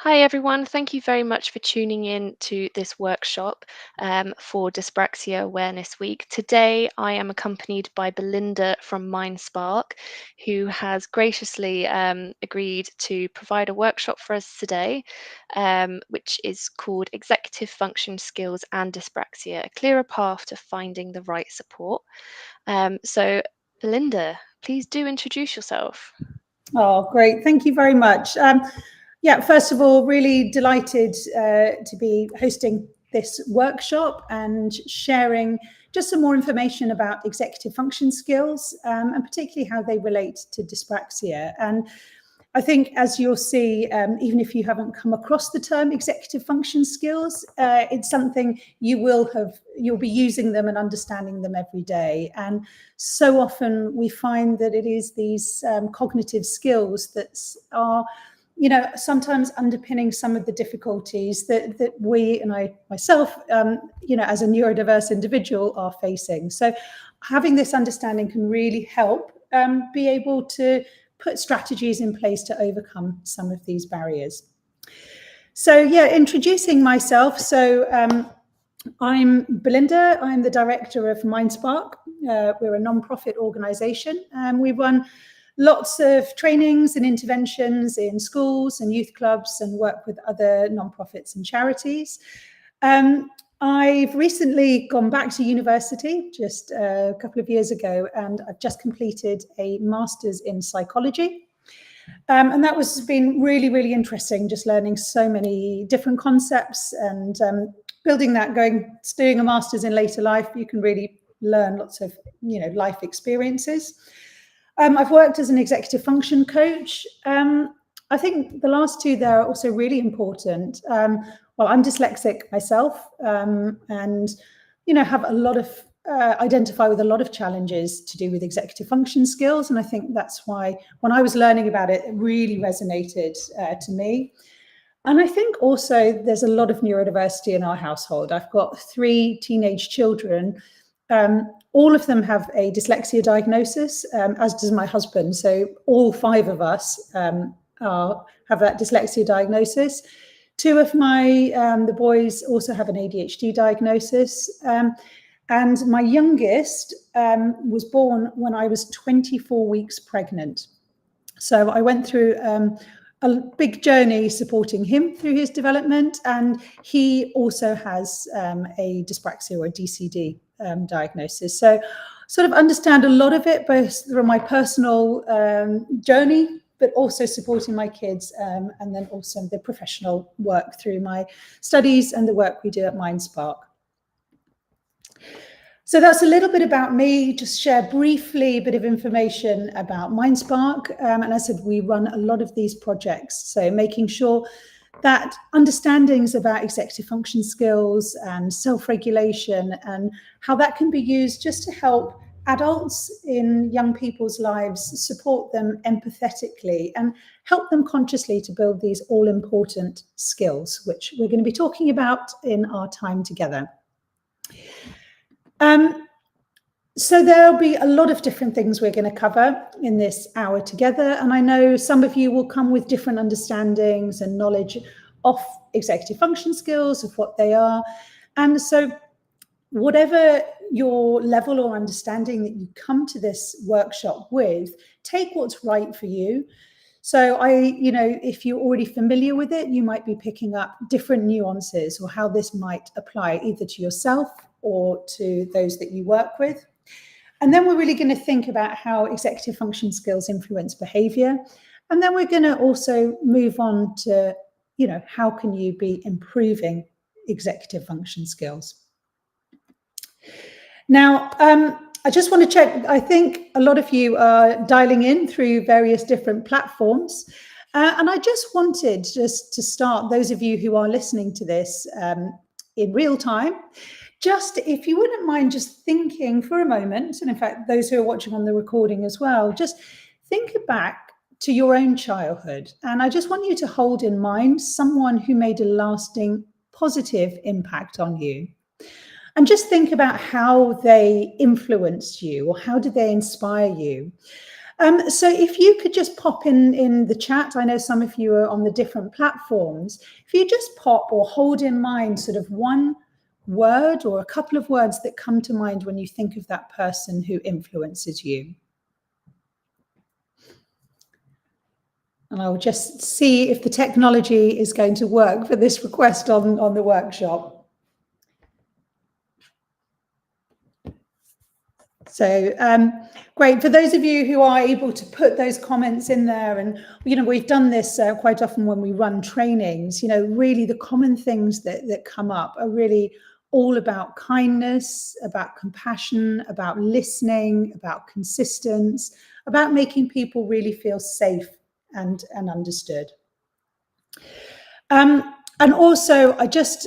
Hi everyone, thank you very much for tuning in to this workshop for Dyspraxia Awareness Week. Today I am accompanied by Belinda from MindSpark, who has graciously agreed to provide a workshop for us today, which is called Executive Function Skills and Dyspraxia, a clearer path to finding the right support. So Belinda, please do introduce yourself. Oh, great. Thank you very much. Yeah, first of all, really delighted to be hosting this workshop and sharing just some more information about executive function skills and particularly how they relate to dyspraxia. And I think, as you'll see, even if you haven't come across the term executive function skills, it's something you'll be using them and understanding them every day. And so often we find that it is these cognitive skills that are, sometimes underpinning some of the difficulties that we, and I myself, as a neurodiverse individual are facing. So having this understanding can really help be able to put strategies in place to overcome some of these barriers. So yeah, introducing myself. So I'm Belinda. I'm the director of MindSpark. We're a non-profit organization, and we run lots of trainings and interventions in schools and youth clubs and work with other non-profits and charities. I've recently gone back to university just a couple of years ago, and I've just completed a master's in psychology. And that has been really, really interesting, just learning so many different concepts and building that, doing a master's in later life, you can really learn lots of, life experiences. I've worked as an executive function coach. I think the last two there are also really important. Well, I'm dyslexic myself, and have a lot of identify with a lot of challenges to do with executive function skills, and I think that's why when I was learning about it, it really resonated to me. And I think also there's a lot of neurodiversity in our household. I've got 3 teenage children. All of them have a dyslexia diagnosis, as does my husband. So all 5 of us have that dyslexia diagnosis. 2 of the boys also have an ADHD diagnosis. And my youngest was born when I was 24 weeks pregnant. So I went through a big journey supporting him through his development, and he also has a dyspraxia or a DCD diagnosis. So sort of understand a lot of it, both through my personal journey, but also supporting my kids, and then also the professional work through my studies and the work we do at MindSpark. So that's a little bit about me, just share briefly a bit of information about MindSpark. And as I said, we run a lot of these projects. So making sure that understandings about executive function skills and self-regulation and how that can be used just to help adults in young people's lives, support them empathetically and help them consciously to build these all-important skills, which we're going to be talking about in our time together. So there'll be a lot of different things we're going to cover in this hour together. And I know some of you will come with different understandings and knowledge of executive function skills, of what they are. And so whatever your level or understanding that you come to this workshop with, take what's right for you. So if you're already familiar with it, you might be picking up different nuances or how this might apply either to yourself or to those that you work with. And then we're really going to think about how executive function skills influence behavior. And then we're going to also move on to, how can you be improving executive function skills? Now, I just want to check, I think a lot of you are dialing in through various different platforms. And I just wanted to start, those of you who are listening to this in real time, just if you wouldn't mind just thinking for a moment, and in fact, those who are watching on the recording as well, just think back to your own childhood. And I just want you to hold in mind someone who made a lasting positive impact on you. And just think about how they influenced you or how did they inspire you. So if you could just pop in the chat, I know some of you are on the different platforms. If you just pop or hold in mind sort of one word or a couple of words that come to mind when you think of that person who influences you. And I'll just see if the technology is going to work for this request on the workshop. So great. For those of you who are able to put those comments in there, and we've done this quite often when we run trainings, really the common things that come up are really all about kindness, about compassion, about listening, about consistency, about making people really feel safe and understood. And also, I just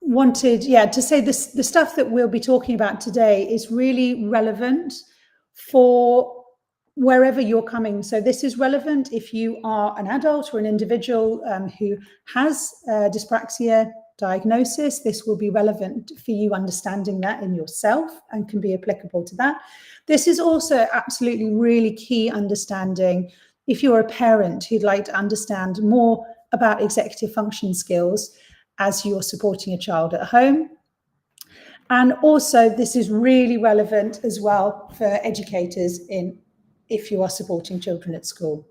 wanted, to say this: the stuff that we'll be talking about today is really relevant for wherever you're coming. So this is relevant if you are an adult or an individual who has dyspraxia diagnosis. This will be relevant for you understanding that in yourself and can be applicable to that. This is also absolutely really key understanding if you're a parent who'd like to understand more about executive function skills as you're supporting a child at home. And also this is really relevant as well for educators if you are supporting children at school.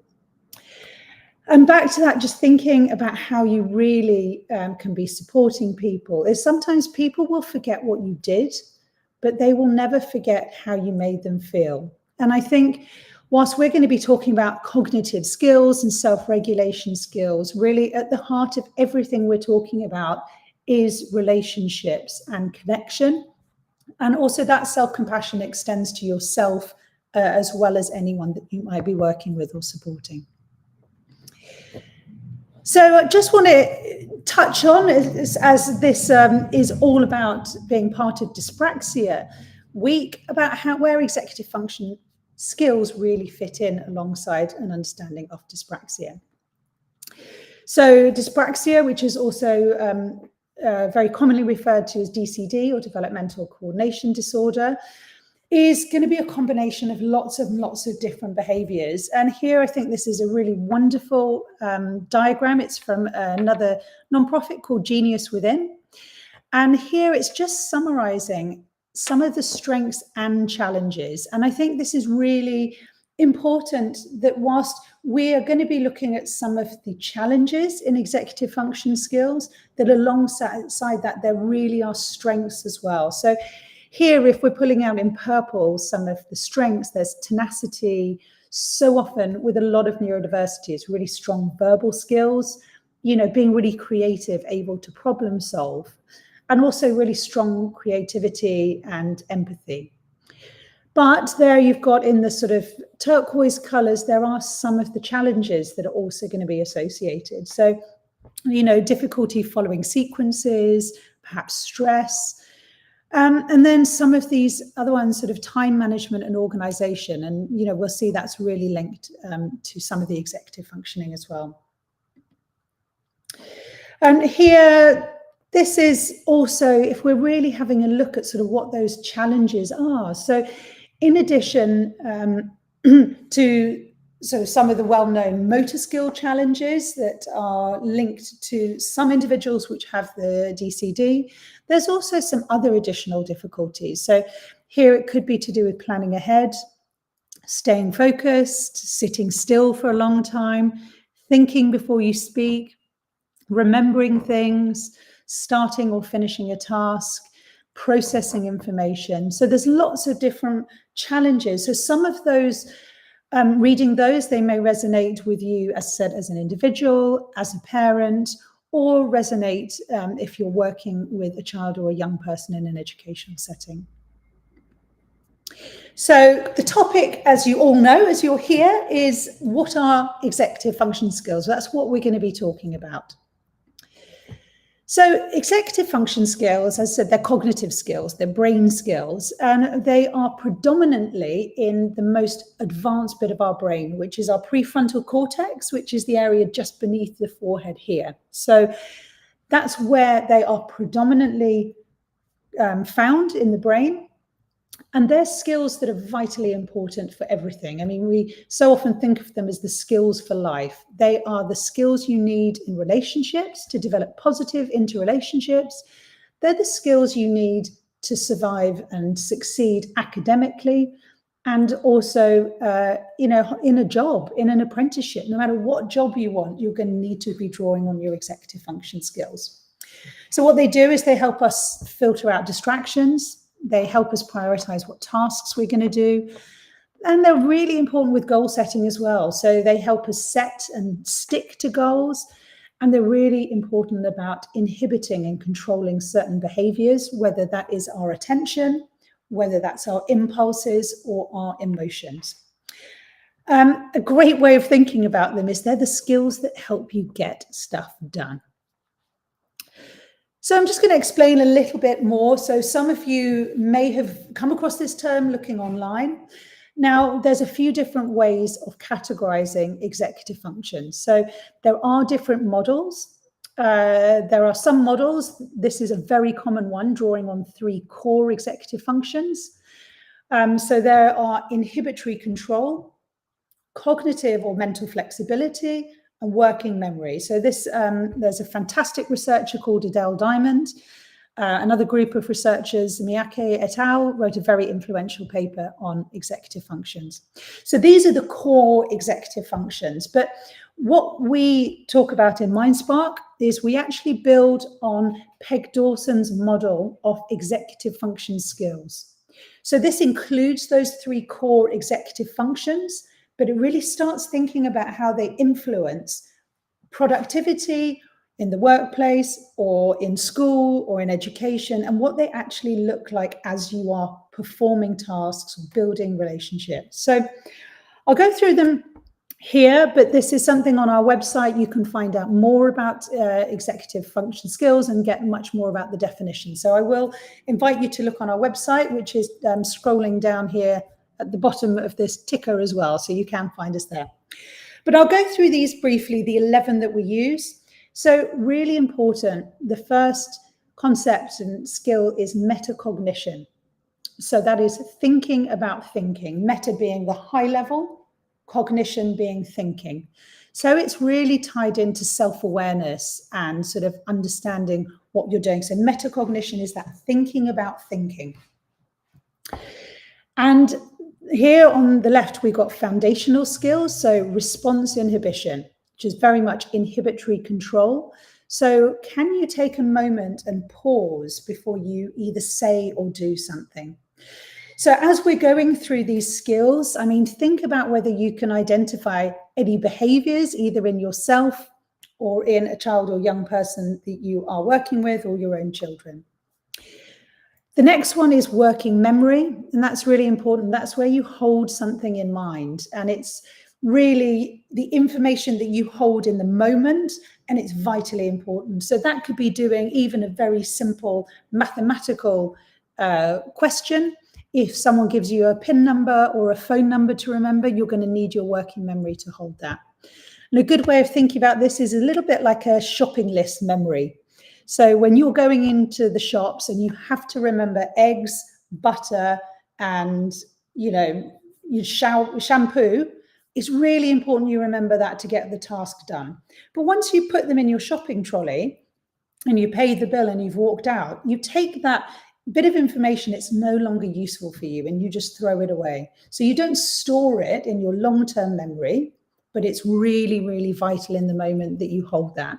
And back to that, just thinking about how you really can be supporting people is sometimes people will forget what you did, but they will never forget how you made them feel. And I think whilst we're going to be talking about cognitive skills and self-regulation skills, really at the heart of everything we're talking about is relationships and connection. And also that self-compassion extends to yourself as well as anyone that you might be working with or supporting. So I just want to touch on, as this is all about being part of Dyspraxia Week, about where executive function skills really fit in alongside an understanding of dyspraxia. So dyspraxia, which is also very commonly referred to as DCD or developmental coordination disorder, is going to be a combination of lots of different behaviors. And here I think this is a really wonderful diagram. It's from another nonprofit called Genius Within. And here it's just summarizing some of the strengths and challenges. And I think this is really important, that whilst we are going to be looking at some of the challenges in executive function skills, that alongside that, there really are strengths as well. So here, if we're pulling out in purple some of the strengths, there's tenacity. So often with a lot of neurodiversity, it's really strong verbal skills, being really creative, able to problem solve, and also really strong creativity and empathy. But there you've got in the sort of turquoise colors, there are some of the challenges that are also going to be associated. So, difficulty following sequences, perhaps stress, and then some of these other ones, sort of time management and organization. And, we'll see that's really linked to some of the executive functioning as well. And here, this is also, if we're really having a look at sort of what those challenges are. So in addition to some of the well-known motor skill challenges that are linked to some individuals which have the DCD, there's also some other additional difficulties. So here it could be to do with planning ahead, staying focused, sitting still for a long time, thinking before you speak, remembering things, starting or finishing a task, processing information. So there's lots of different challenges. So some of those, reading those, they may resonate with you, as said, as an individual, as a parent, or resonate if you're working with a child or a young person in an educational setting. So the topic, as you all know, as you're here, is what are executive function skills? That's what we're going to be talking about. So executive function skills, as I said, they're cognitive skills, they're brain skills, and they are predominantly in the most advanced bit of our brain, which is our prefrontal cortex, which is the area just beneath the forehead here. So that's where they are predominantly found in the brain. And they're skills that are vitally important for everything. I mean, we so often think of them as the skills for life. They are the skills you need in relationships to develop positive interrelationships. They're the skills you need to survive and succeed academically, and also in a job, in an apprenticeship. No matter what job you want, you're going to need to be drawing on your executive function skills. So what they do is they help us filter out distractions. They help us prioritize what tasks we're going to do. And they're really important with goal setting as well. So they help us set and stick to goals. And they're really important about inhibiting and controlling certain behaviors, whether that is our attention, whether that's our impulses or our emotions. A great way of thinking about them is they're the skills that help you get stuff done. So I'm just going to explain a little bit more. So some of you may have come across this term looking online. Now, there's a few different ways of categorizing executive functions. So there are different models. There are some models. This is a very common one, drawing on 3 core executive functions. So there are inhibitory control, cognitive or mental flexibility, and working memory. So this, there's a fantastic researcher called Adele Diamond. Another group of researchers, Miyake et al., wrote a very influential paper on executive functions. So these are the core executive functions. But what we talk about in MindSpark is we actually build on Peg Dawson's model of executive function skills. So this includes those 3 core executive functions, but it really starts thinking about how they influence productivity in the workplace or in school or in education, and what they actually look like as you are performing tasks, building relationships. So I'll go through them here, but this is something on our website. You can find out more about executive function skills and get much more about the definition. So I will invite you to look on our website, which is scrolling down here at the bottom of this ticker as well, so you can find us there. But I'll go through these briefly, the 11 that we use. So really important, the first concept and skill is metacognition. So that is thinking about thinking, meta being the high level, cognition being thinking. So it's really tied into self-awareness and sort of understanding what you're doing. So metacognition is that thinking about thinking. And here on the left, we've got foundational skills. So response inhibition, which is very much inhibitory control. So can you take a moment and pause before you either say or do something? So as we're going through these skills, I mean, think about whether you can identify any behaviors, either in yourself or in a child or young person that you are working with, or your own children. The next one is working memory, and that's really important. That's where you hold something in mind, and it's really the information that you hold in the moment, and it's vitally important. So that could be doing even a very simple mathematical question. If someone gives you a PIN number or a phone number to remember, you're going to need your working memory to hold that. And a good way of thinking about this is a little bit like a shopping list memory. So when you're going into the shops and you have to remember eggs, butter, and shampoo, it's really important you remember that to get the task done. But once you put them in your shopping trolley and you pay the bill and you've walked out, you take that bit of information, it's no longer useful for you, and you just throw it away. So you don't store it in your long-term memory, but it's really, really vital in the moment that you hold that.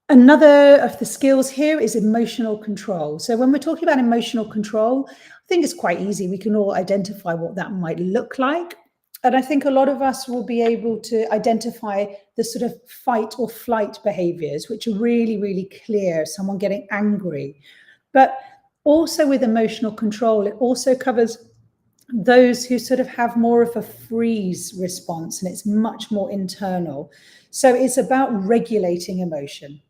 Another of the skills here is emotional control. So when we're talking about emotional control, I think it's quite easy. We can all identify what that might look like. And I think a lot of us will be able to identify the sort of fight or flight behaviors, which are really, really clear, someone getting angry. But also with emotional control, it also covers those who sort of have more of a freeze response, and it's much more internal. So it's about regulating emotion.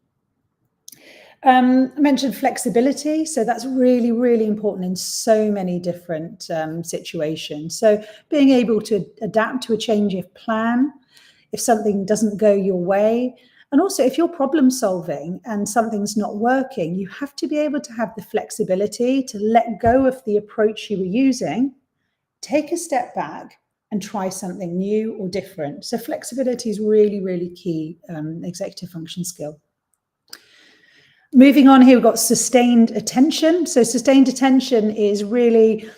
I mentioned flexibility, so that's really, really important in so many different situations. So being able to adapt to a change of plan if something doesn't go your way, And also, if you're problem solving and something's not working, you have to be able to have the flexibility to let go of the approach you were using, take a step back and try something new or different. So flexibility is really, really key executive function skill. Moving on here, we've got sustained attention. So sustained attention is really,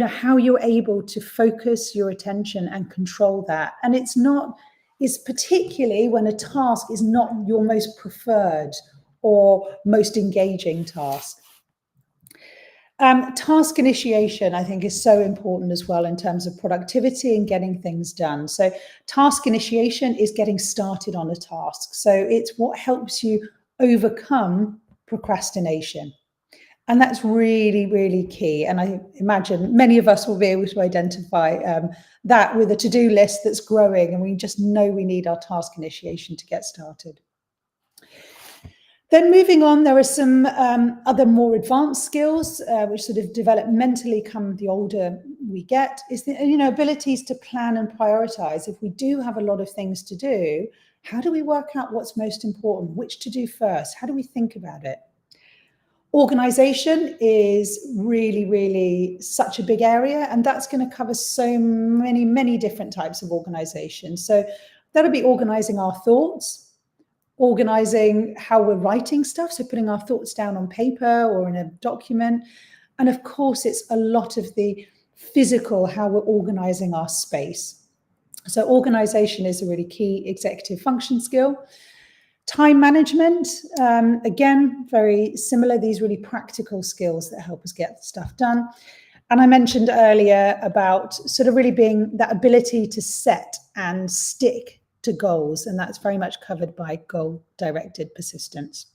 how you're able to focus your attention and control that. And it's particularly when a task is not your most preferred or most engaging task. Task initiation, I think, is so important as well in terms of productivity and getting things done. So task initiation is getting started on a task. So it's what helps you overcome procrastination. And that's really, really key. And I imagine many of us will be able to identify that with a to-do list that's growing, and we just know we need our task initiation to get started. Then moving on, there are some other more advanced skills which sort of developmentally come the older we get, is the abilities to plan and prioritize. If we do have a lot of things to do, how do we work out what's most important, which to do first? How do we think about it? Organization is really, really such a big area, and that's going to cover so many, many different types of organization. So that'll be organizing our thoughts, organizing how we're writing stuff, so putting our thoughts down on paper or in a document. And of course, it's a lot of the physical, how we're organizing our space. So organization is a really key executive function skill. Time management, again, very similar, these really practical skills that help us get stuff done. And I mentioned earlier about sort of really being that ability to set and stick to goals, and that's very much covered by goal-directed persistence.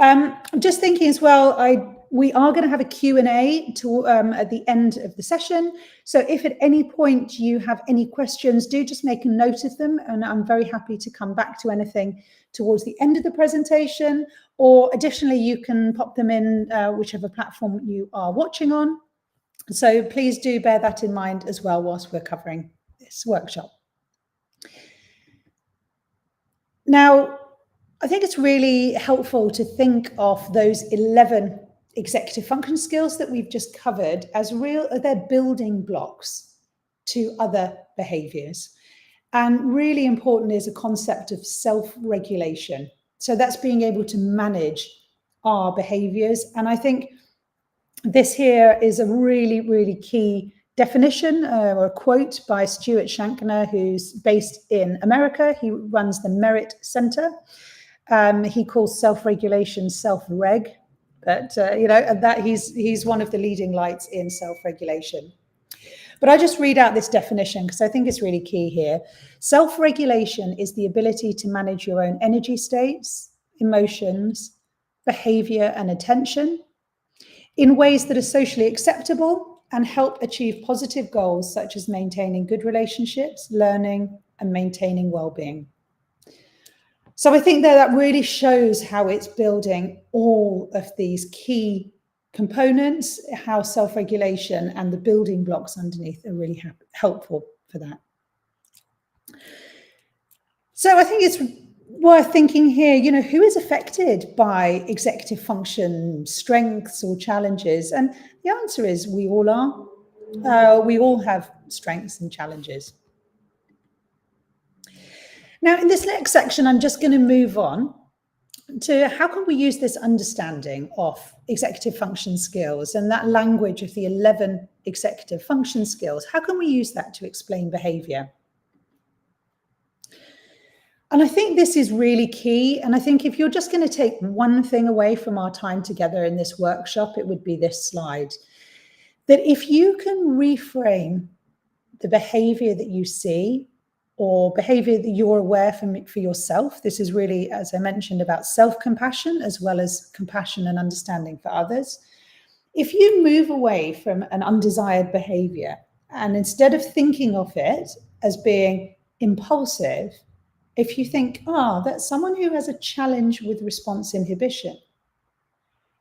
I'm just thinking as well, we are going to have a Q&A at the end of the session. So if at any point you have any questions, do just make a note of them, and I'm very happy to come back to anything towards the end of the presentation, or additionally, you can pop them in whichever platform you are watching on. So please do bear that in mind as well whilst we're covering this workshop. Now, I think it's really helpful to think of those 11 executive function skills that we've just covered as they're building blocks to other behaviors. And really important is a concept of self-regulation. So that's being able to manage our behaviors. And I think this here is a really, really key definition or a quote by Stuart Shankner, who's based in America. He runs the Merit Center. He calls self-regulation self-reg, but that he's one of the leading lights in self-regulation. But I just read out this definition because I think it's really key here. Self-regulation is the ability to manage your own energy states, emotions, behavior, and attention in ways that are socially acceptable and help achieve positive goals such as maintaining good relationships, learning, and maintaining well-being. So I think that really shows how it's building all of these key components, how self-regulation and the building blocks underneath are really helpful for that. So I think it's worth thinking here, who is affected by executive function strengths or challenges? And the answer is we all are. We all have strengths and challenges. Now, in this next section, I'm just going to move on to how can we use this understanding of executive function skills and that language of the 11 executive function skills. How can we use that to explain behavior? And I think this is really key. And I think if you're just going to take one thing away from our time together in this workshop, it would be this slide. That if you can reframe the behavior that you see or behavior that you're aware for yourself, this is really, as I mentioned, about self-compassion as well as compassion and understanding for others. If you move away from an undesired behavior and instead of thinking of it as being impulsive, if you think, that's someone who has a challenge with response inhibition,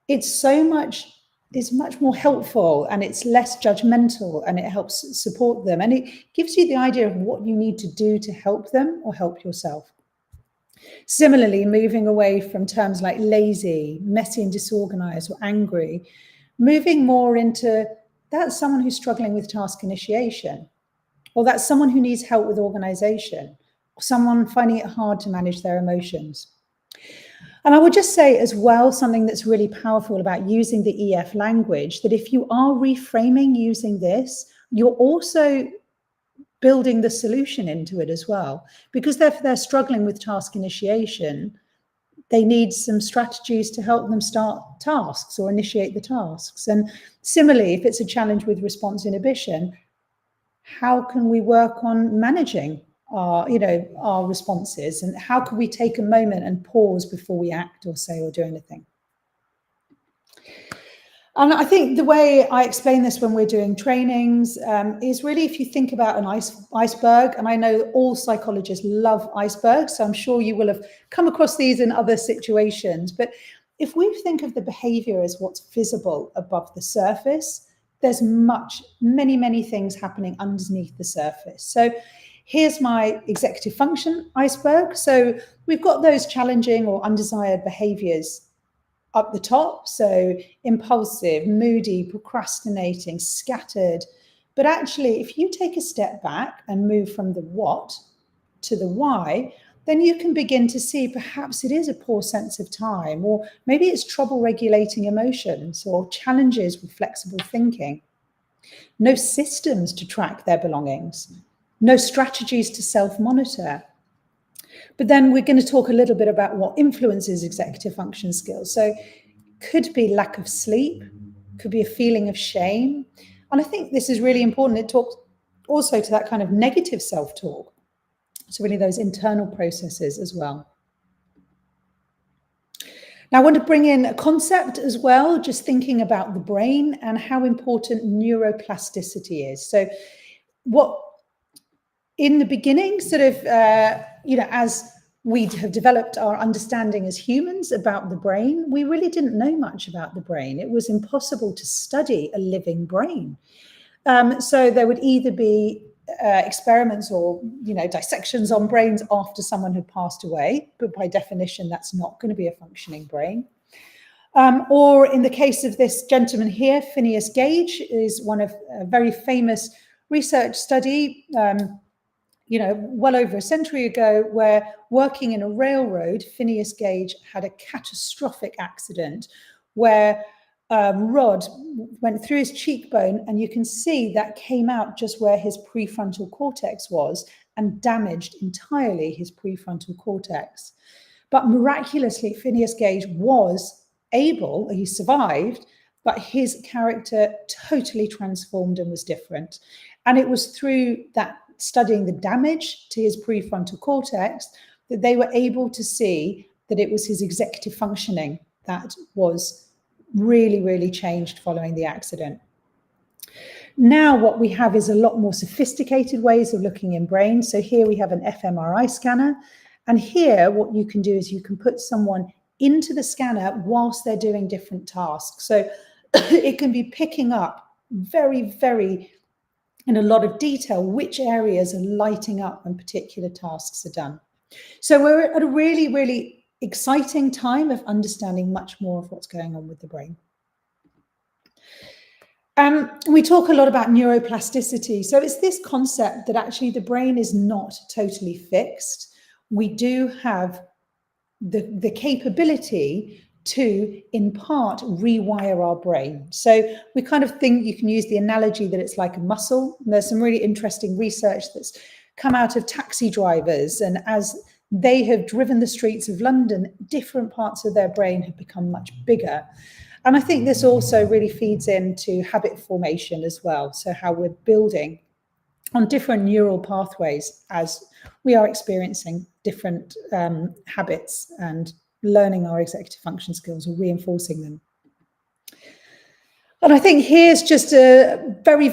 it's much more helpful and it's less judgmental and it helps support them. And it gives you the idea of what you need to do to help them or help yourself. Similarly, moving away from terms like lazy, messy and disorganized, or angry, moving more into that's someone who's struggling with task initiation, or that's someone who needs help with organization, or someone finding it hard to manage their emotions. And I would just say as well, something that's really powerful about using the EF language, that if you are reframing using this, you're also building the solution into it as well. Because they're struggling with task initiation, they need some strategies to help them start tasks or initiate the tasks. And similarly, if it's a challenge with response inhibition, how can we work on managing our responses, and how can we take a moment and pause before we act or say or do anything? And I think the way I explain this when we're doing trainings is really, if you think about an iceberg, and I know all psychologists love icebergs, so I'm sure you will have come across these in other situations. But if we think of the behavior as what's visible above the surface, there's many things happening underneath the surface. So here's my executive function iceberg. So we've got those challenging or undesired behaviors up the top, so impulsive, moody, procrastinating, scattered. But actually, if you take a step back and move from the what to the why, then you can begin to see perhaps it is a poor sense of time, or maybe it's trouble regulating emotions, or challenges with flexible thinking. No systems to track their belongings, no strategies to self-monitor. But then we're going to talk a little bit about what influences executive function skills. So could be lack of sleep, could be a feeling of shame. And I think this is really important. It talks also to that kind of negative self-talk. So really those internal processes as well. Now I want to bring in a concept as well, just thinking about the brain and how important neuroplasticity is. So what in the beginning, sort of, as we have developed our understanding as humans about the brain, we really didn't know much about the brain. It was impossible to study a living brain. So there would either be experiments or dissections on brains after someone had passed away, but by definition, that's not going to be a functioning brain. Or in the case of this gentleman here, Phineas Gage, is one of a very famous research study, well over a century ago, where working in a railroad, Phineas Gage had a catastrophic accident where rod went through his cheekbone, and you can see that came out just where his prefrontal cortex was and damaged entirely his prefrontal cortex. But miraculously, Phineas Gage he survived, but his character totally transformed and was different. And it was through that studying the damage to his prefrontal cortex that they were able to see that it was his executive functioning that was really changed following the accident. Now what we have is a lot more sophisticated ways of looking in brains. So here we have an fMRI scanner, and here what you can do is you can put someone into the scanner whilst they're doing different tasks. So it can be picking up very in a lot of detail which areas are lighting up when particular tasks are done. So we're at a really exciting time of understanding much more of what's going on with the brain. We talk a lot about neuroplasticity. So it's this concept that actually the brain is not totally fixed. We do have the capability to, in part, rewire our brain. So we kind of think you can use the analogy that it's like a muscle. And there's some really interesting research that's come out of taxi drivers, and as they have driven the streets of London, different parts of their brain have become much bigger. And I think this also really feeds into habit formation as well. So how we're building on different neural pathways as we are experiencing different habits and learning our executive function skills or reinforcing them. And I think here's just a very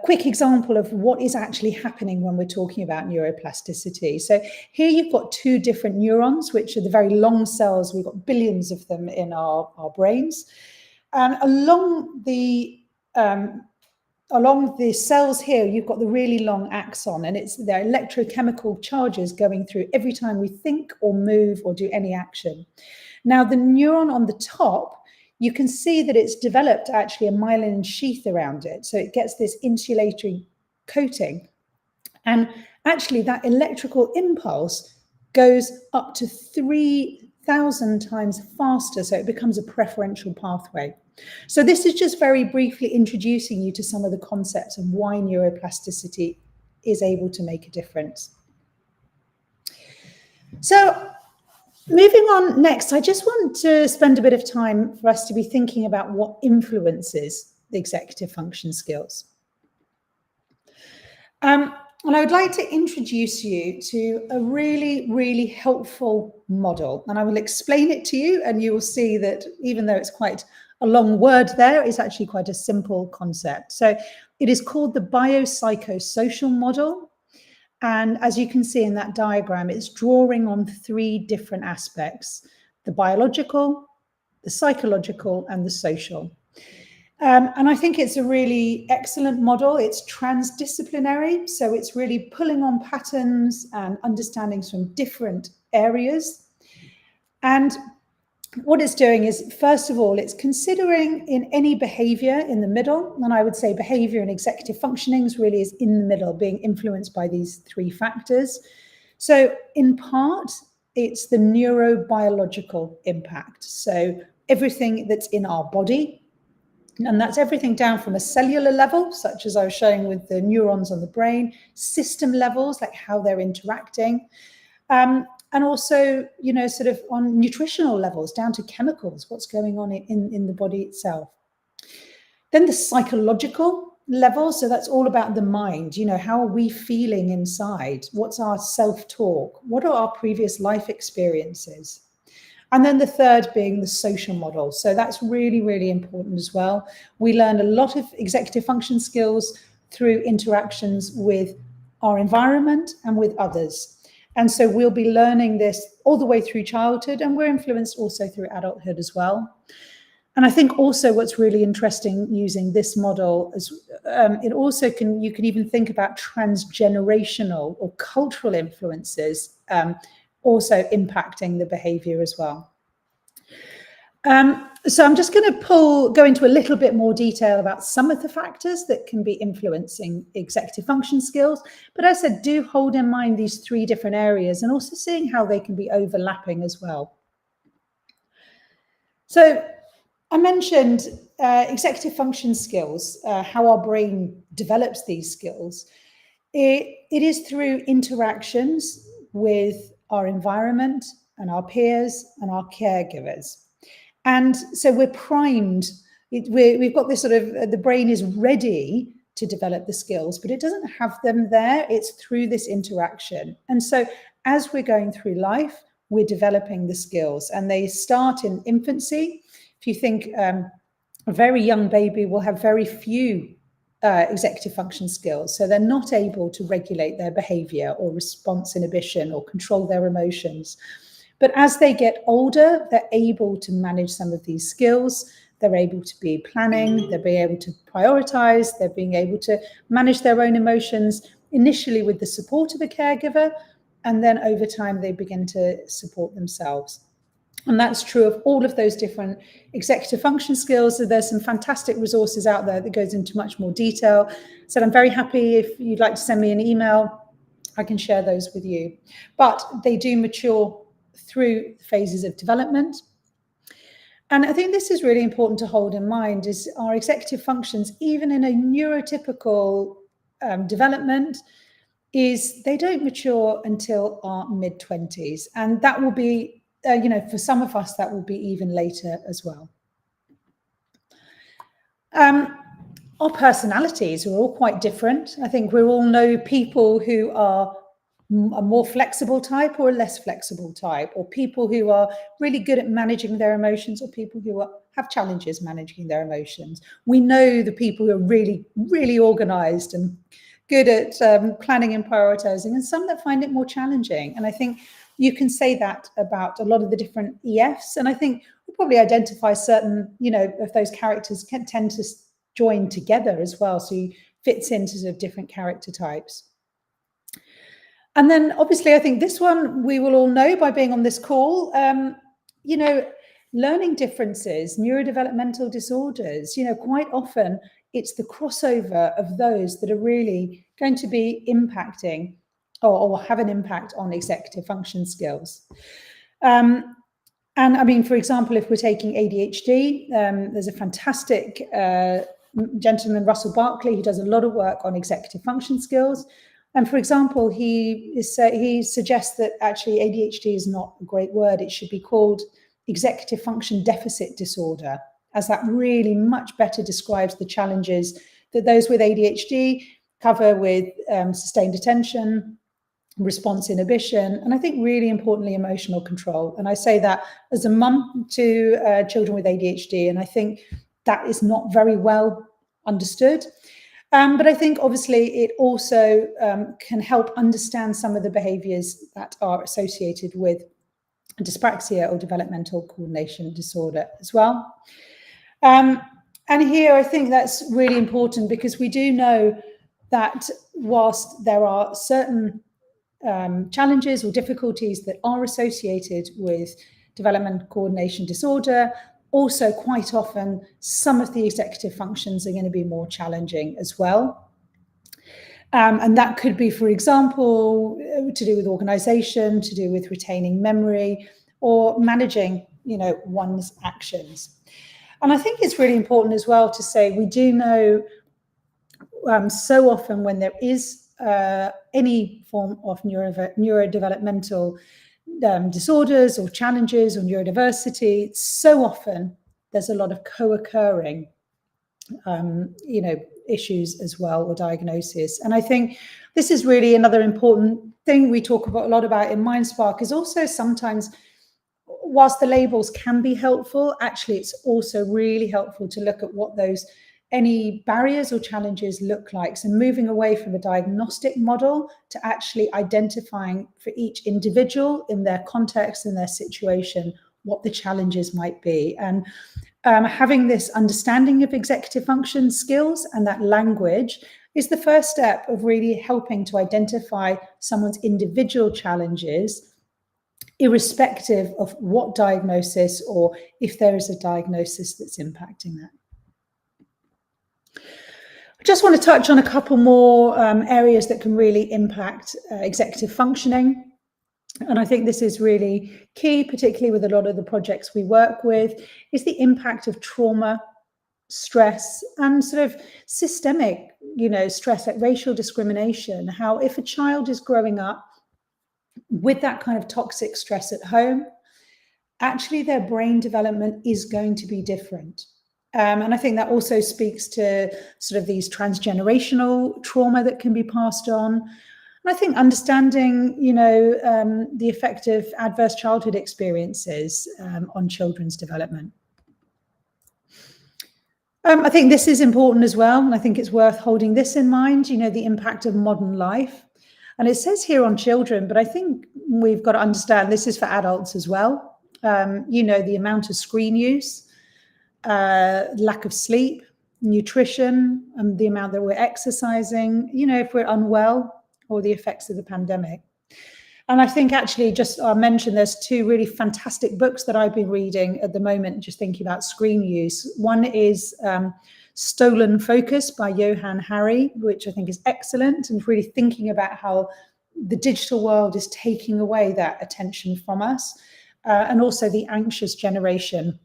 quick example of what is actually happening when we're talking about neuroplasticity. So here you've got two different neurons, which are the very long cells. We've got billions of them in our brains. And along the along the cells here, you've got the really long axon, and it's their electrochemical charges going through every time we think or move or do any action. Now, the neuron on the top, you can see that it's developed actually a myelin sheath around it. So it gets this insulatory coating. And actually, that electrical impulse goes up to 3,000 times faster. So it becomes a preferential pathway. So this is just very briefly introducing you to some of the concepts of why neuroplasticity is able to make a difference. So moving on next, I just want to spend a bit of time for us to be thinking about what influences the executive function skills. And I would like to introduce you to a really, really helpful model. And I will explain it to you, and you will see that even though it's quite a long word there, it's actually quite a simple concept. So it is called the biopsychosocial model. And as you can see in that diagram, it's drawing on 3 different aspects: the biological, the psychological, and the social. And I think it's a really excellent model. It's transdisciplinary, so it's really pulling on patterns and understandings from different areas. And what it's doing is, first of all, it's considering in any behavior in the middle, and I would say behavior and executive functionings really is in the middle, being influenced by these 3 factors. So in part, it's the neurobiological impact. So everything that's in our body, and that's everything down from a cellular level, such as I was showing with the neurons on the brain, system levels, like how they're interacting, and also, you know, sort of on nutritional levels, down to chemicals, what's going on in the body itself. Then the psychological level, so that's all about the mind. You know, how are we feeling inside? What's our self-talk? What are our previous life experiences? And then the third being the social model. So that's really, really important as well. We learn a lot of executive function skills through interactions with our environment and with others. And so we'll be learning this all the way through childhood, and we're influenced also through adulthood as well. And I think also what's really interesting using this model is it also you can even think about transgenerational or cultural influences also impacting the behavior as well. So I'm just going to go into a little bit more detail about some of the factors that can be influencing executive function skills. But as I said, do hold in mind these 3 different areas, and also seeing how they can be overlapping as well. So I mentioned executive function skills, how our brain develops these skills. It is through interactions with our environment and our peers and our caregivers. And so we're primed. We've got this sort of, the brain is ready to develop the skills, but it doesn't have them there. It's through this interaction. And so as we're going through life, we're developing the skills, and they start in infancy. If you think a very young baby will have very few executive function skills. So they're not able to regulate their behavior or response inhibition or control their emotions. But as they get older, they're able to manage some of these skills. They're able to be planning, they're being able to prioritize, they're being able to manage their own emotions, initially with the support of a caregiver, and then over time they begin to support themselves. And that's true of all of those different executive function skills. So there's some fantastic resources out there that goes into much more detail. So I'm very happy if you'd like to send me an email, I can share those with you. But they do mature through phases of development. And I think this is really important to hold in mind, is our executive functions, even in a neurotypical development, is they don't mature until our mid-20s. And that will be, you know, for some of us, that will be even later as well. Our personalities are all quite different. I think we all know people who are a more flexible type or a less flexible type, or people who are really good at managing their emotions, or people who have challenges managing their emotions. We know the people who are really, really organized and good at planning and prioritizing, and some that find it more challenging. And I think you can say that about a lot of the different EFs. And I think we'll probably identify certain, you know, of those characters can tend to joined together as well. So he fits into sort of different character types. And then obviously, I think this one we will all know by being on this call, learning differences, neurodevelopmental disorders, quite often it's the crossover of those that are really going to be impacting or have an impact on executive function skills. And I mean, for example, if we're taking ADHD, there's a fantastic gentleman, Russell Barkley, who does a lot of work on executive function skills. And for example, he suggests that actually ADHD is not a great word. It should be called executive function deficit disorder, as that really much better describes the challenges that those with ADHD cover with sustained attention, response inhibition, and I think really importantly, emotional control. And I say that as a mum to children with ADHD, and I think that is not very well understood. But I think obviously it also can help understand some of the behaviors that are associated with dyspraxia or developmental coordination disorder as well. And here I think that's really important, because we do know that whilst there are certain challenges or difficulties that are associated with developmental coordination disorder, also quite often some of the executive functions are going to be more challenging as well. And that could be, for example, to do with organization, to do with retaining memory, or managing, one's actions. And I think it's really important as well to say we do know so often when there is any form of neurodevelopmental disorders or challenges or neurodiversity, so often there's a lot of co-occurring issues as well, or diagnosis. And I think this is really another important thing we talk about a lot about in MindSpark, is also sometimes, whilst the labels can be helpful, actually it's also really helpful to look at what any barriers or challenges look like. So moving away from a diagnostic model to actually identifying for each individual in their context, in their situation, what the challenges might be. And having this understanding of executive function skills and that language is the first step of really helping to identify someone's individual challenges, irrespective of what diagnosis or if there is a diagnosis that's impacting that. I just want to touch on a couple more areas that can really impact executive functioning. And I think this is really key, particularly with a lot of the projects we work with, is the impact of trauma, stress, and sort of systemic, stress, like racial discrimination. How if a child is growing up with that kind of toxic stress at home, actually their brain development is going to be different. And I think that also speaks to sort of these transgenerational trauma that can be passed on. And I think understanding, the effect of adverse childhood experiences on children's development. I think this is important as well, and I think it's worth holding this in mind, the impact of modern life. And it says here on children, but I think we've got to understand this is for adults as well. The amount of screen use, lack of sleep, nutrition, and the amount that we're exercising, if we're unwell, or the effects of the pandemic. And I think actually just I'll mention there's two really fantastic books that I've been reading at the moment, just thinking about screen use. One is Stolen Focus by Johann Hari, which I think is excellent, and really thinking about how the digital world is taking away that attention from us. And also The Anxious Generation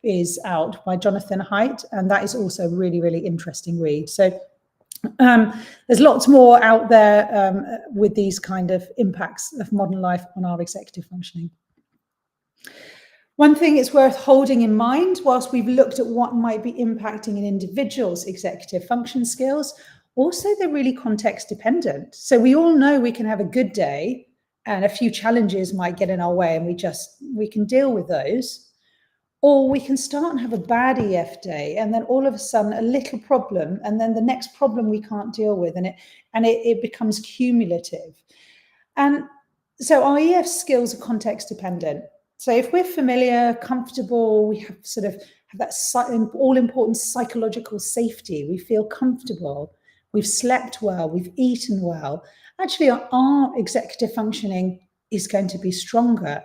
is out by Jonathan Haidt, and that is also a really, really interesting read. So there's lots more out there with these kind of impacts of modern life on our executive functioning. One thing it's worth holding in mind, whilst we've looked at what might be impacting an individual's executive function skills, also they're really context dependent. So we all know we can have a good day and a few challenges might get in our way and we can deal with those. Or we can start and have a bad EF day, and then all of a sudden a little problem, and then the next problem we can't deal with, and it becomes cumulative. And so our EF skills are context dependent. So if we're familiar, comfortable, we have sort of have that all-important psychological safety. We feel comfortable, we've slept well, we've eaten well. Actually, our executive functioning is going to be stronger.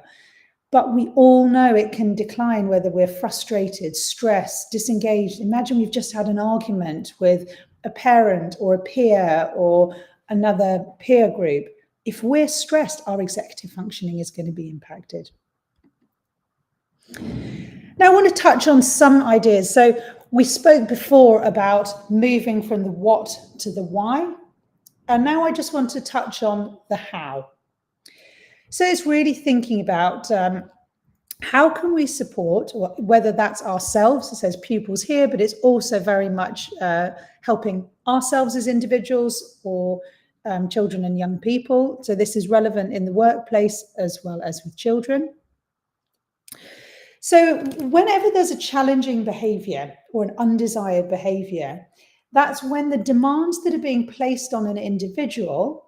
But we all know it can decline whether we're frustrated, stressed, disengaged. Imagine we've just had an argument with a parent or a peer or another peer group. If we're stressed, our executive functioning is going to be impacted. Now, I want to touch on some ideas. So we spoke before about moving from the what to the why. And now I just want to touch on the how. So it's really thinking about how can we support, whether that's ourselves, it says pupils here, but it's also very much helping ourselves as individuals or children and young people. So this is relevant in the workplace as well as with children. So whenever there's a challenging behavior or an undesired behavior, that's when the demands that are being placed on an individual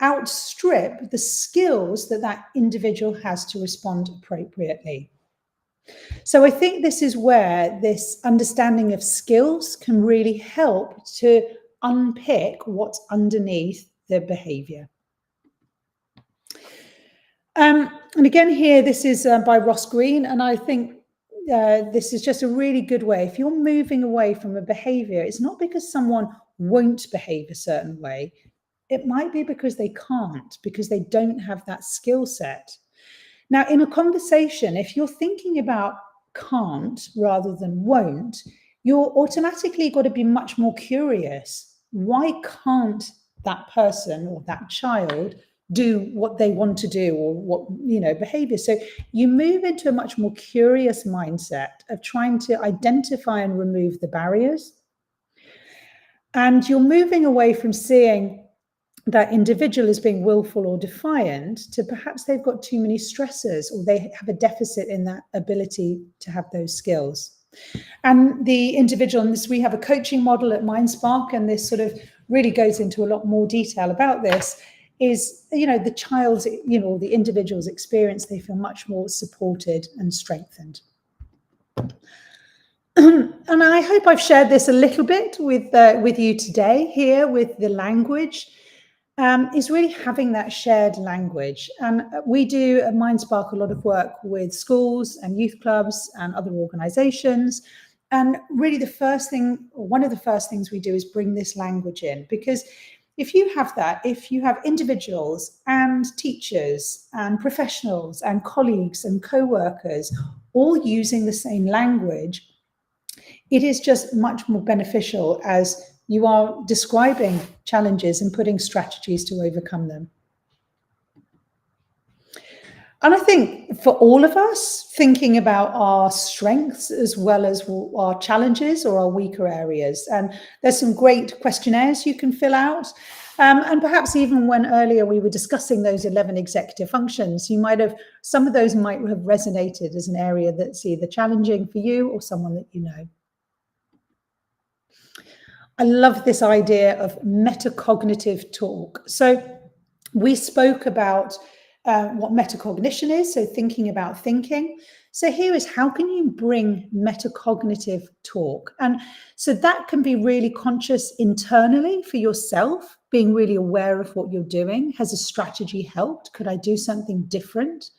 outstrip the skills that that individual has to respond appropriately. So I think this is where this understanding of skills can really help to unpick what's underneath the behavior. And again here, this is by Ross Green, and I think this is just a really good way. If you're moving away from a behavior, it's not because someone won't behave a certain way. It might be because they can't, because they don't have that skill set. Now, in a conversation, if you're thinking about can't rather than won't, you're automatically got to be much more curious. Why can't that person or that child do what they want to do or what, behavior? So you move into a much more curious mindset of trying to identify and remove the barriers. And you're moving away from seeing that individual as being willful or defiant to perhaps they've got too many stressors or they have a deficit in that ability to have those skills. And the individual, and this, we have a coaching model at MindSpark, and this sort of really goes into a lot more detail about this, is, the child's, the individual's experience, they feel much more supported and strengthened. And I hope I've shared this a little bit with you today here with the language. Is really having that shared language. And we do at MindSpark a lot of work with schools and youth clubs and other organizations. And really one of the first things we do is bring this language in, because if you have individuals and teachers and professionals and colleagues and co-workers all using the same language, it is just much more beneficial as you are describing challenges and putting strategies to overcome them. And I think for all of us, thinking about our strengths as well as our challenges or our weaker areas. And there's some great questionnaires you can fill out. And perhaps even when earlier we were discussing those 11 executive functions, some of those might have resonated as an area that's either challenging for you or someone that you know. I love this idea of metacognitive talk. So we spoke about what metacognition is, so thinking about thinking. So here is how can you bring metacognitive talk? And so that can be really conscious internally for yourself, being really aware of what you're doing. Has a strategy helped? Could I do something different?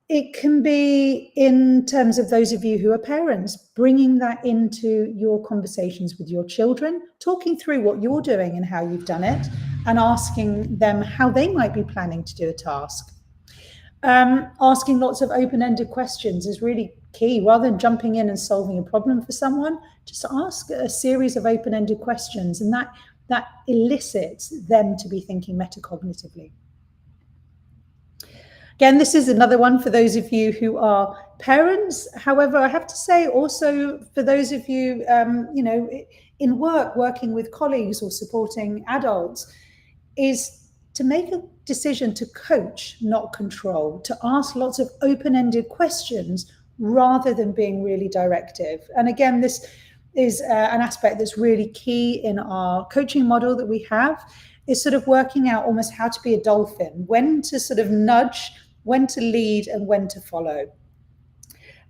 It can be in terms of those of you who are parents, bringing that into your conversations with your children, talking through what you're doing and how you've done it, and asking them how they might be planning to do a task. Asking lots of open-ended questions is really key. Rather than jumping in and solving a problem for someone, just ask a series of open-ended questions, and that elicits them to be thinking metacognitively. Again, this is another one for those of you who are parents. However, I have to say also for those of you, in working with colleagues or supporting adults, is to make a decision to coach, not control, to ask lots of open-ended questions rather than being really directive. And again, this is an aspect that's really key in our coaching model that we have, is sort of working out almost how to be a dolphin, when to sort of nudge, when to lead, and when to follow.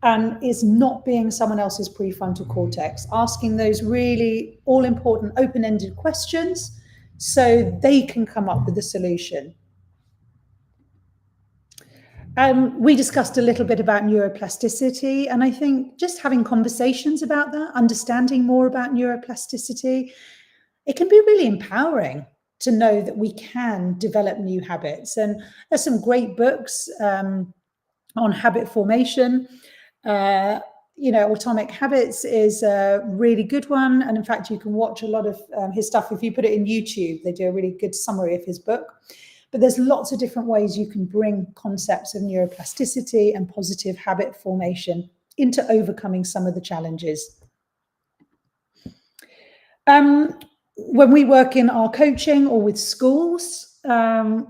and is not being someone else's prefrontal cortex, asking those really all-important open-ended questions so they can come up with a solution. We discussed a little bit about neuroplasticity, and I think just having conversations about that, understanding more about neuroplasticity, it can be really empowering to know that we can develop new habits. And there's some great books on habit formation. Atomic Habits is a really good one. And in fact, you can watch a lot of his stuff. If you put it in YouTube, they do a really good summary of his book. But there's lots of different ways you can bring concepts of neuroplasticity and positive habit formation into overcoming some of the challenges. When we work in our coaching or with schools,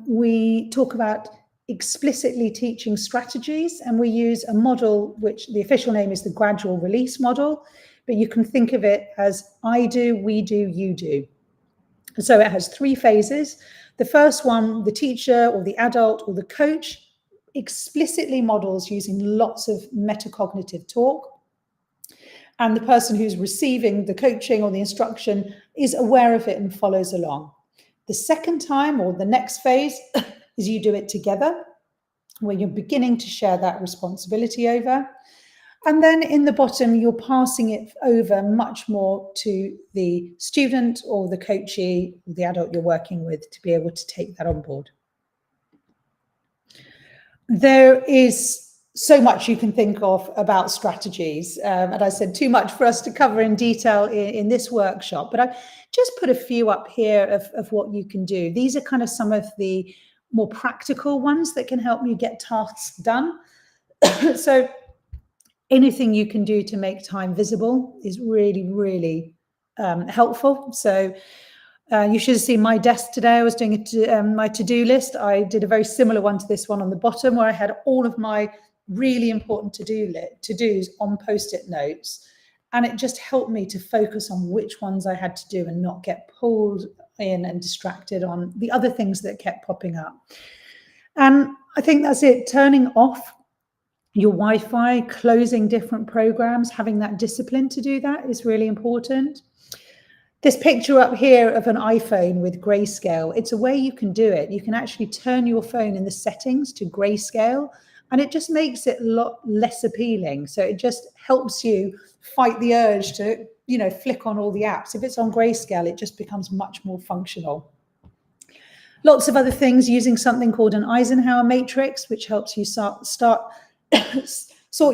we talk about explicitly teaching strategies, and we use a model which the official name is the gradual release model, but you can think of it as I do, we do, you do. So it has 3 phases. The first one, the teacher or the adult or the coach explicitly models using lots of metacognitive talk. And the person who's receiving the coaching or the instruction is aware of it and follows along. The second time, or the next phase, is you do it together, where you're beginning to share that responsibility over. And then in the bottom, you're passing it over much more to the student or the coachee, or the adult you're working with, to be able to take that on board. There is so much you can think of about strategies. And I said too much for us to cover in detail in this workshop, but I've just put a few up here of what you can do. These are kind of some of the more practical ones that can help you get tasks done. So anything you can do to make time visible is really, really helpful. So you should have seen my desk today. I was doing my to-do list. I did a very similar one to this one on the bottom, where I had all of my really important to-dos on Post-it notes. And it just helped me to focus on which ones I had to do and not get pulled in and distracted on the other things that kept popping up. And I think that's it. Turning off your Wi-Fi, closing different programs, having that discipline to do that is really important. This picture up here of an iPhone with grayscale, it's a way you can do it. You can actually turn your phone in the settings to grayscale, and it just makes it a lot less appealing. So it just helps you fight the urge to, flick on all the apps. If it's on grayscale, it just becomes much more functional. Lots of other things, using something called an Eisenhower matrix, which helps you sort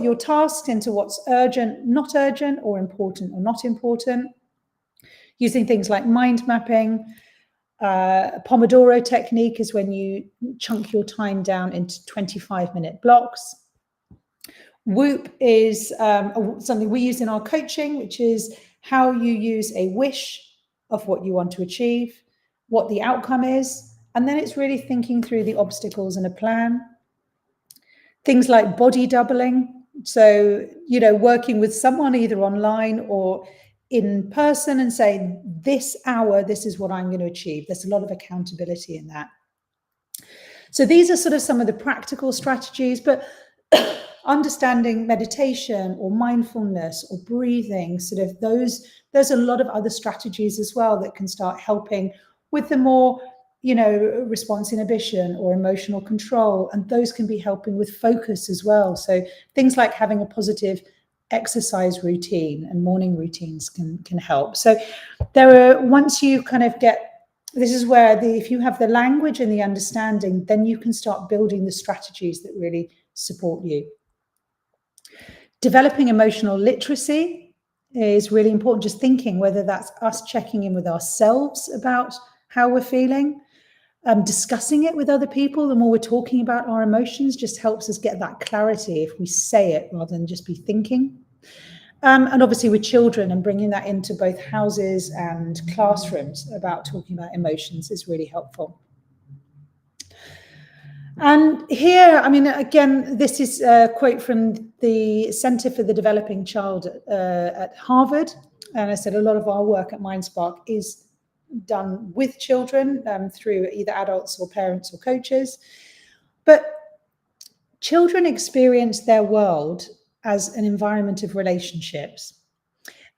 your tasks into what's urgent, not urgent, or important or not important. Using things like mind mapping. Pomodoro technique is when you chunk your time down into 25-minute blocks. Whoop is something we use in our coaching, which is how you use a wish of what you want to achieve, what the outcome is, and then it's really thinking through the obstacles and a plan. Things like body doubling. So, working with someone either online or in person and saying, this hour, this is what I'm going to achieve. There's a lot of accountability in that. So these are sort of some of the practical strategies, but understanding meditation or mindfulness or breathing, there's a lot of other strategies as well that can start helping with the more, response inhibition or emotional control. And those can be helping with focus as well. So things like having a positive exercise routine and morning routines can help. So once you kind of this is where if you have the language and the understanding, then you can start building the strategies that really support you. Developing emotional literacy is really important. Just thinking whether that's us checking in with ourselves about how we're feeling, discussing it with other people. The more we're talking about our emotions, just helps us get that clarity if we say it rather than just be thinking. And obviously with children, and bringing that into both houses and classrooms about talking about emotions is really helpful. And here, again, this is a quote from the Center for the Developing Child at Harvard. And I said a lot of our work at MindSpark is done with children through either adults or parents or coaches. But children experience their world as an environment of relationships.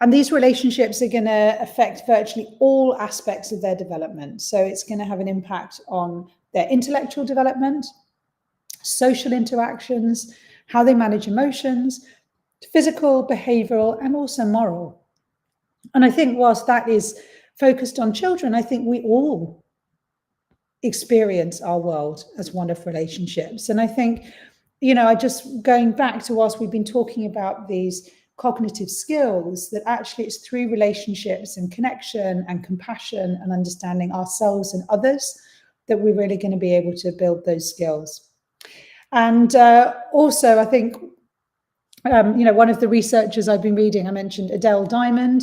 And these relationships are going to affect virtually all aspects of their development. So it's going to have an impact on their intellectual development, social interactions, how they manage emotions, physical, behavioral, and also moral. And I think whilst that is focused on children, I think we all experience our world as one of relationships. And I think, I just going back to whilst we've been talking about these cognitive skills, that actually it's through relationships and connection and compassion and understanding ourselves and others that we're really going to be able to build those skills. And also, I think, one of the researchers I've been reading, I mentioned Adele Diamond,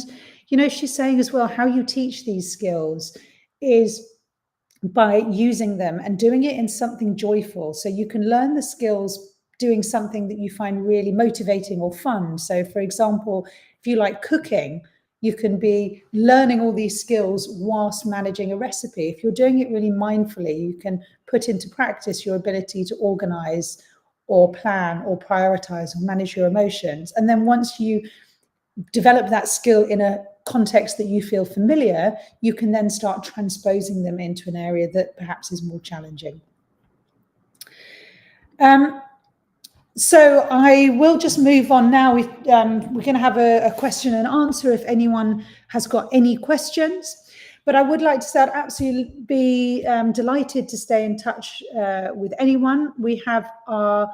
she's saying as well, how you teach these skills is by using them and doing it in something joyful. So you can learn the skills doing something that you find really motivating or fun. So for example, if you like cooking, you can be learning all these skills whilst managing a recipe. If you're doing it really mindfully, you can put into practice your ability to organize or plan or prioritize or manage your emotions. And then once you develop that skill in a context that you feel familiar, you can then start transposing them into an area that perhaps is more challenging. So I will just move on now. We're going to have a question and answer if anyone has got any questions. But I would like to say I'd absolutely be delighted to stay in touch with anyone. We have our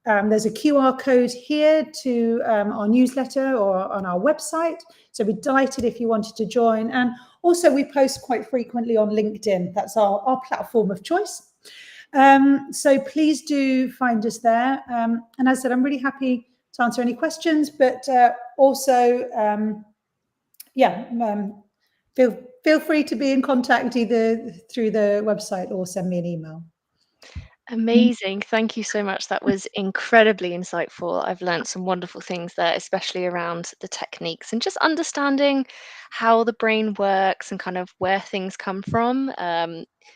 there's a QR code here to our newsletter or on our website. So we're delighted if you wanted to join. And also we post quite frequently on LinkedIn. That's our platform of choice. So please do find us there. And as I said, I'm really happy to answer any questions, but also, feel free to be in contact either through the website or send me an email. Amazing. Thank you so much. That was incredibly insightful. I've learned some wonderful things there, especially around the techniques and just understanding how the brain works and kind of where things come from.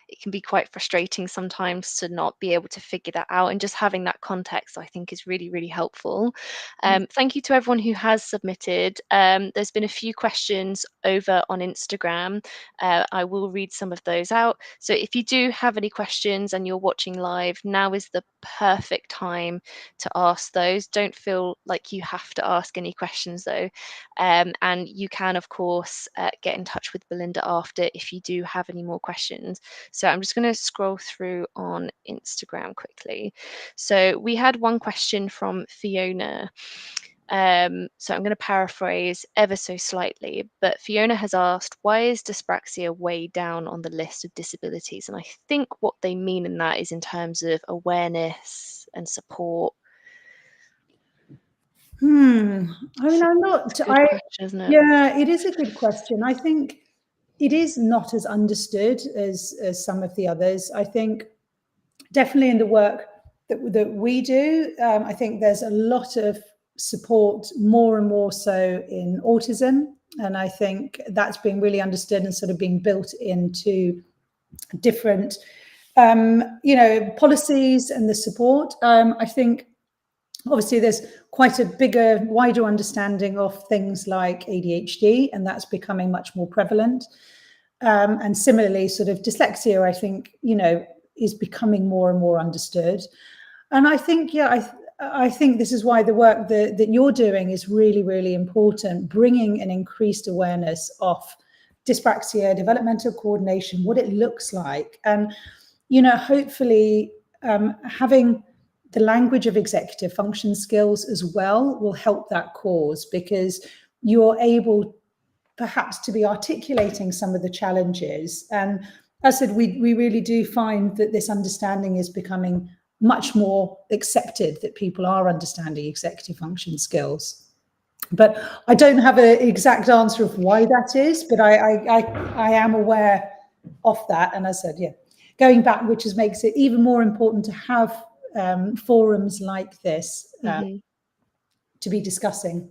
It can be quite frustrating sometimes to not be able to figure that out, and just having that context, I think, is really, really helpful. Thank you to everyone who has submitted. There's been a few questions over on Instagram. I will read some of those out. So if you do have any questions and you're watching live, now is the perfect time to ask those. Don't feel like you have to ask any questions though. And you can, of course, get in touch with Belinda after if you do have any more questions. So I'm just going to scroll through on Instagram quickly. So we had one question from Fiona. So I'm going to paraphrase ever so slightly, but Fiona has asked, why is dyspraxia way down on the list of disabilities? And I think what they mean in that is in terms of awareness and support. I mean, I'm not. It's a good question, isn't it? Yeah, it is a good question. I think it is not as understood as some of the others. I think definitely in the work that we do, I think there's a lot of support, more and more so in autism. And I think that's being really understood and sort of being built into different, policies and the support. I think obviously there's quite a bigger, wider understanding of things like ADHD, and that's becoming much more prevalent. And similarly, sort of dyslexia, I think, is becoming more and more understood. And I think, I think this is why the work that you're doing is really, really important, bringing an increased awareness of dyspraxia, developmental coordination, what it looks like. And, hopefully having the language of executive function skills as well will help that cause, because you're able perhaps to be articulating some of the challenges. And as I said, we really do find that this understanding is becoming much more accepted, that people are understanding executive function skills. But I don't have an exact answer of why that is, but I am aware of that. And as I said, going back, which makes it even more important to have forums like this to be discussing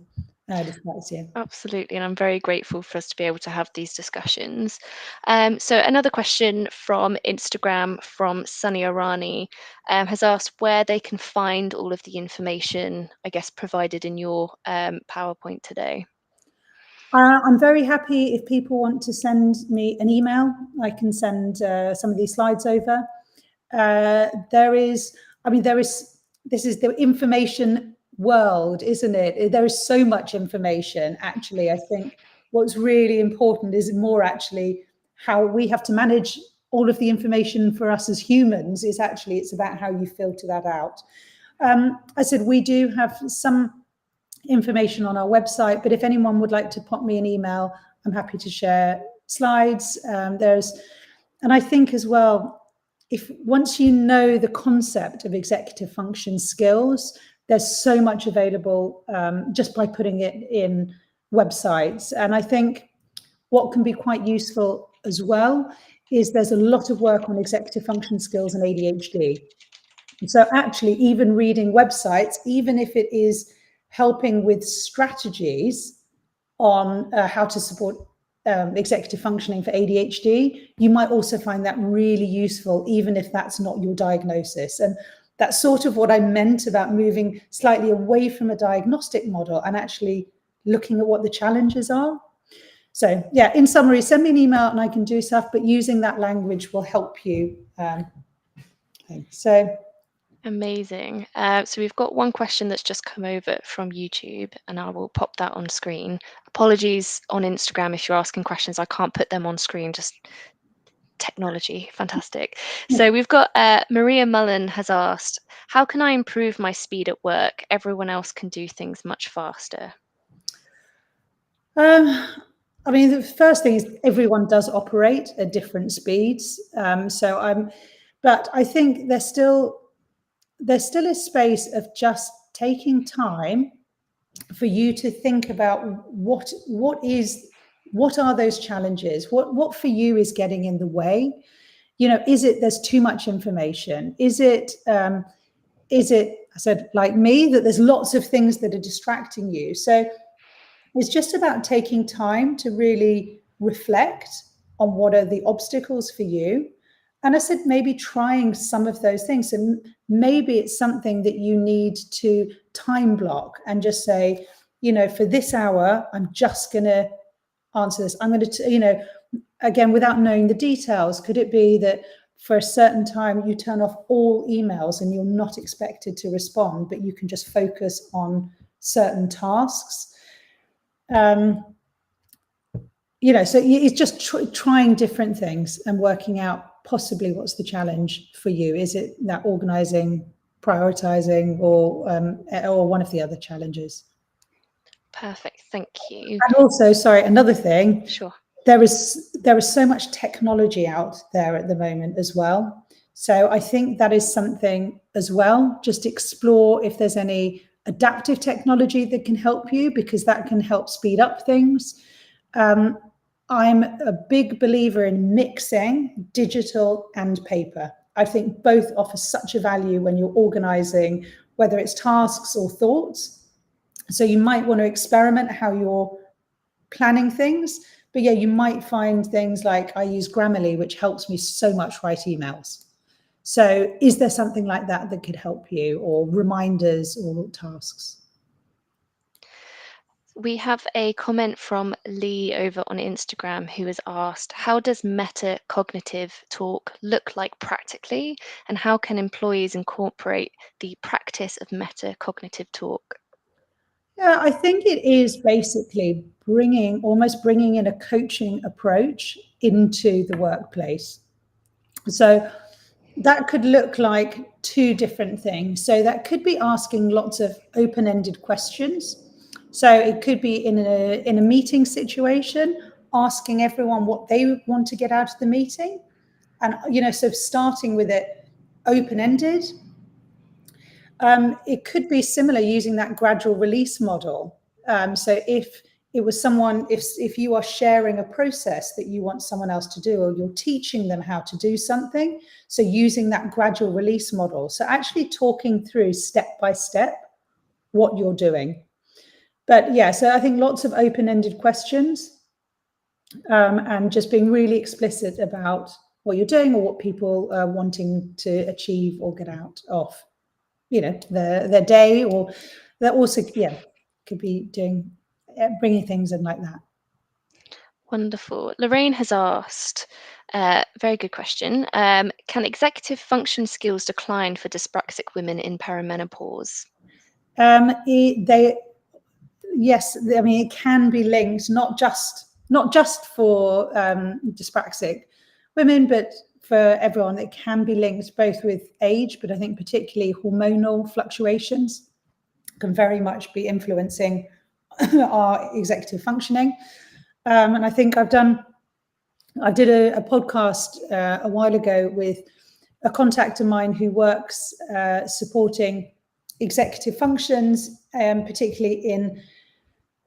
Dyspraxia. Absolutely, and I'm very grateful for us to be able to have these discussions. So another question from Instagram from Sunny Arani has asked where they can find all of the information, I guess, provided in your PowerPoint today. I'm very happy if people want to send me an email. I can send some of these slides over. This is the information world, isn't it? There is so much information. Actually, I think what's really important is more actually how we have to manage all of the information for us as humans. It's about how you filter that out. I said we do have some information on our website, but if anyone would like to pop me an email, I'm happy to share slides. And I think as well, if once you know the concept of executive function skills, there's so much available just by putting it in websites. And I think what can be quite useful as well is there's a lot of work on executive function skills and ADHD. So actually, even reading websites, even if it is helping with strategies on how to support executive functioning for ADHD, you might also find that really useful, even if that's not your diagnosis. And that's sort of what I meant about moving slightly away from a diagnostic model and actually looking at what the challenges are. So yeah, in summary, send me an email and I can do stuff, but using that language will help you. Amazing. So we've got one question that's just come over from YouTube, and I will pop that on screen. Apologies on Instagram if you're asking questions. I can't put them on screen, just technology. Fantastic. So we've got Maria Mullen has asked, how can I improve my speed at work? Everyone else can do things much faster. I mean, the first thing is everyone does operate at different speeds. But I think there's still a space of just taking time for you to think about what are those challenges? What for you is getting in the way? Is it there's too much information? Is it I said, like me, that there's lots of things that are distracting you? So it's just about taking time to really reflect on what are the obstacles for you. And I said, maybe trying some of those things. And maybe it's something that you need to time block and just say, for this hour, I'm just going to answer this. I'm going to, again, without knowing the details, could it be that for a certain time you turn off all emails and you're not expected to respond, but you can just focus on certain tasks? So it's just trying different things and working out possibly what's the challenge for you. Is it that organizing, prioritizing, or one of the other challenges? Perfect, thank you. And also, sorry, another thing. Sure. There is so much technology out there at the moment as well. So I think that is something as well. Just explore if there's any adaptive technology that can help you, because that can help speed up things. I'm a big believer in mixing digital and paper. I think both offer such a value when you're organizing, whether it's tasks or thoughts. So you might want to experiment how you're planning things. But yeah, you might find things like I use Grammarly, which helps me so much write emails. So is there something like that that could help you, or reminders or tasks? We have a comment from Lee over on Instagram who has asked, how does metacognitive talk look like practically, and how can employees incorporate the practice of metacognitive talk? Yeah, I think it is basically almost bringing in a coaching approach into the workplace. So that could look like two different things. So that could be asking lots of open-ended questions. So it could be in a meeting situation, asking everyone what they want to get out of the meeting. And, so starting with it open-ended. It could be similar using that gradual release model. So if it was if you are sharing a process that you want someone else to do, or you're teaching them how to do something, so using that gradual release model. So actually talking through step by step what you're doing. But yeah, so I think lots of open-ended questions, and just being really explicit about what you're doing or what people are wanting to achieve or get out of, their day, or that also, could be doing, bringing things in like that. Wonderful. Lorraine has asked, very good question. Can executive function skills decline for dyspraxic women in perimenopause? Yes, I mean, it can be linked, not just for dyspraxic women, but for everyone. It can be linked both with age, but I think particularly hormonal fluctuations can very much be influencing our executive functioning. And I think I did a podcast a while ago with a contact of mine who works supporting executive functions, particularly in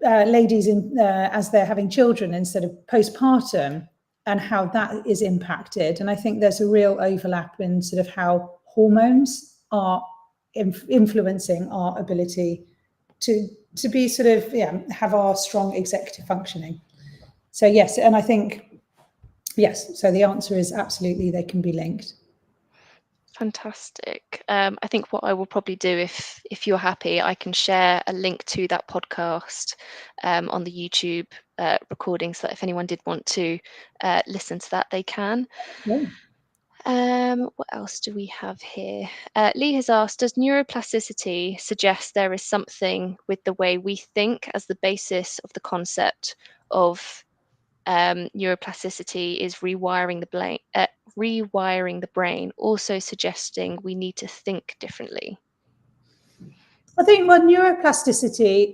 ladies as they're having children instead of postpartum, and how that is impacted. And I think there's a real overlap in sort of how hormones are influencing our ability to be sort of, have our strong executive functioning. So yes, and I think, yes, so the answer is absolutely they can be linked. Fantastic. I think what I will probably do, if you're happy, I can share a link to that podcast on the YouTube recording, so that if anyone did want to listen to that, they can. Yeah. What else do we have here? Lee has asked, does neuroplasticity suggest there is something with the way we think as the basis of the concept of neuroplasticity is rewiring the brain, also suggesting we need to think differently? I think neuroplasticity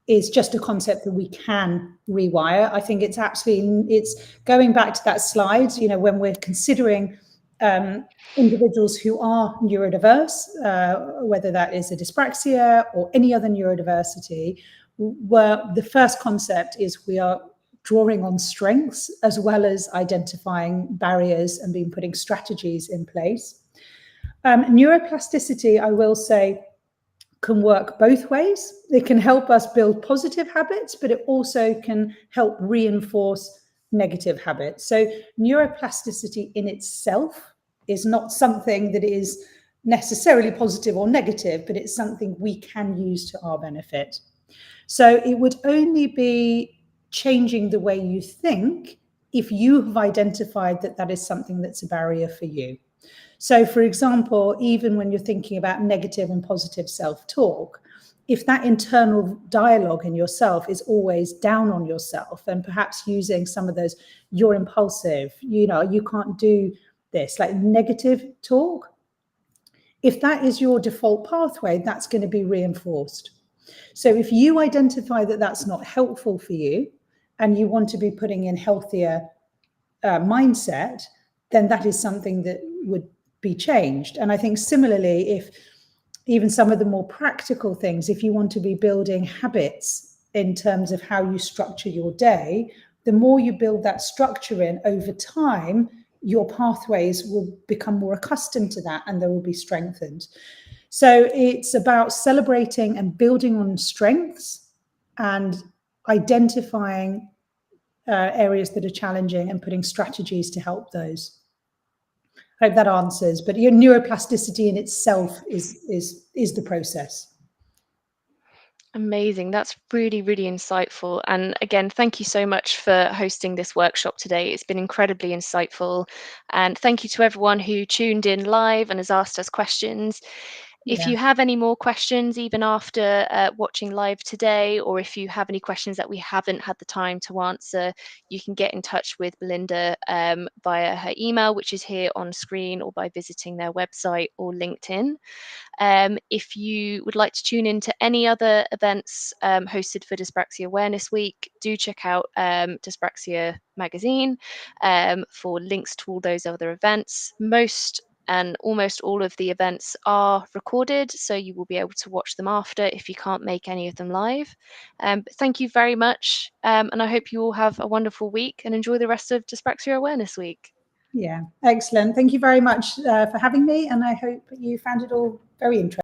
is just a concept that we can rewire. I think it's going back to that slide, when we're considering individuals who are neurodiverse, whether that is a dyspraxia or any other neurodiversity, where the first concept is we are drawing on strengths as well as identifying barriers and putting strategies in place. Neuroplasticity, I will say, can work both ways. It can help us build positive habits, but it also can help reinforce negative habits. So neuroplasticity in itself is not something that is necessarily positive or negative, but it's something we can use to our benefit. So it would only be changing the way you think if you have identified that that is something that's a barrier for you. So, for example, even when you're thinking about negative and positive self-talk, if that internal dialogue in yourself is always down on yourself, and perhaps using some of those, you're impulsive, you can't do this, like negative talk, if that is your default pathway, that's going to be reinforced. So if you identify that that's not helpful for you and you want to be putting in healthier mindset, then that is something that would be changed. And I think similarly, if even some of the more practical things, if you want to be building habits in terms of how you structure your day, the more you build that structure in over time, your pathways will become more accustomed to that and they will be strengthened. So it's about celebrating and building on strengths and identifying areas that are challenging and putting strategies to help those. I hope that answers, but your neuroplasticity in itself is the process. Amazing. That's really, really insightful. And again, thank you so much for hosting this workshop today. It's been incredibly insightful. And thank you to everyone who tuned in live and has asked us questions. If you have any more questions, even after watching live today, or if you have any questions that we haven't had the time to answer, you can get in touch with Belinda via her email, which is here on screen, or by visiting their website or LinkedIn. If you would like to tune in to any other events hosted for Dyspraxia Awareness Week, do check out Dyspraxia magazine for links to all those other events. Most and almost all of the events are recorded, so you will be able to watch them after if you can't make any of them live. But thank you very much, and I hope you all have a wonderful week and enjoy the rest of Dyspraxia Awareness Week. Yeah, excellent. Thank you very much for having me, and I hope you found it all very interesting.